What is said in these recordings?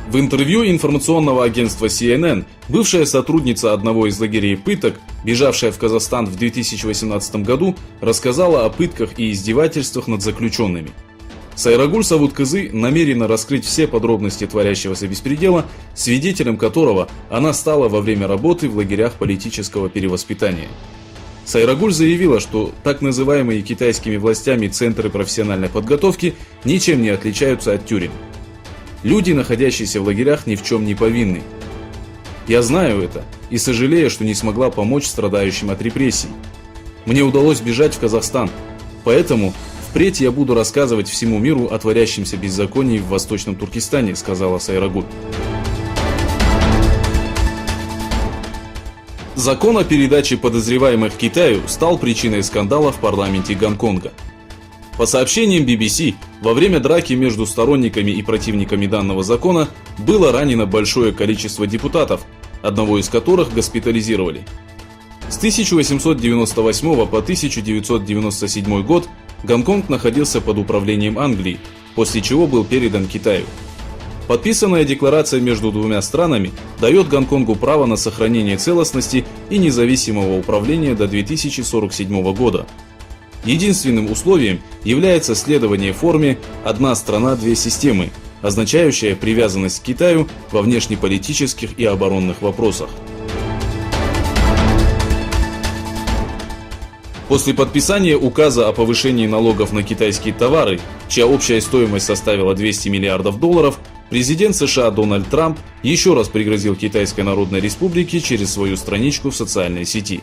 В интервью информационного агентства CNN бывшая сотрудница одного из лагерей пыток, бежавшая в Казахстан в 2018 году, рассказала о пытках и издевательствах над заключенными. Сайрагуль Савуткызы намерена раскрыть все подробности творящегося беспредела, свидетелем которого она стала во время работы в лагерях политического перевоспитания. Сайрагуль заявила, что так называемые китайскими властями центры профессиональной подготовки ничем не отличаются от тюрем. Люди, находящиеся в лагерях, ни в чем не повинны. Я знаю это и сожалею, что не смогла помочь страдающим от репрессий. Мне удалось бежать в Казахстан, поэтому впредь я буду рассказывать всему миру о творящемся беззаконии в Восточном Туркестане, сказала Сайрагуль. Закон о передаче подозреваемых Китаю стал причиной скандала в парламенте Гонконга. По сообщениям BBC, во время драки между сторонниками и противниками данного закона было ранено большое количество депутатов, одного из которых госпитализировали. С 1898 по 1997 год Гонконг находился под управлением Англии, после чего был передан Китаю. Подписанная декларация между двумя странами дает Гонконгу право на сохранение целостности и независимого управления до 2047 года. Единственным условием является следование форме «одна страна, две системы», означающая привязанность к Китаю во внешнеполитических и оборонных вопросах. После подписания указа о повышении налогов на китайские товары, чья общая стоимость составила $200 миллиардов, президент США Дональд Трамп еще раз пригрозил Китайской Народной Республике через свою страничку в социальной сети.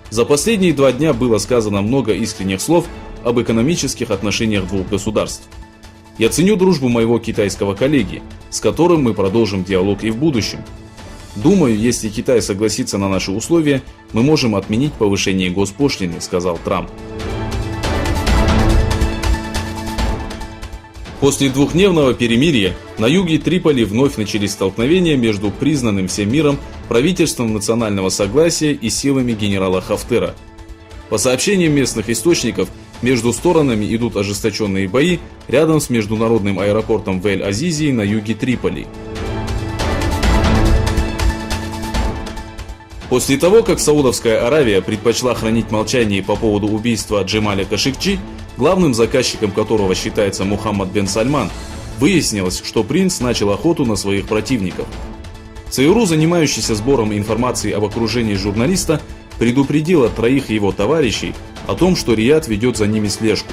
За последние 2 дня было сказано много искренних слов об экономических отношениях двух государств. Я ценю дружбу моего китайского коллеги, с которым мы продолжим диалог и в будущем. Думаю, если Китай согласится на наши условия, мы можем отменить повышение госпошлины, сказал Трамп. После 2-дневного перемирия на юге Триполи вновь начались столкновения между признанным всем миром правительством национального согласия и силами генерала Хафтера. По сообщениям местных источников, между сторонами идут ожесточенные бои рядом с международным аэропортом в Эль-Азизи на юге Триполи. После того, как Саудовская Аравия предпочла хранить молчание по поводу убийства Джемаля Кашикчи, главным заказчиком которого считается Мухаммад бен Сальман, выяснилось, что принц начал охоту на своих противников. ЦРУ, занимающийся сбором информации об окружении журналиста, предупредила 3 его товарищей о том, что Рияд ведет за ними слежку.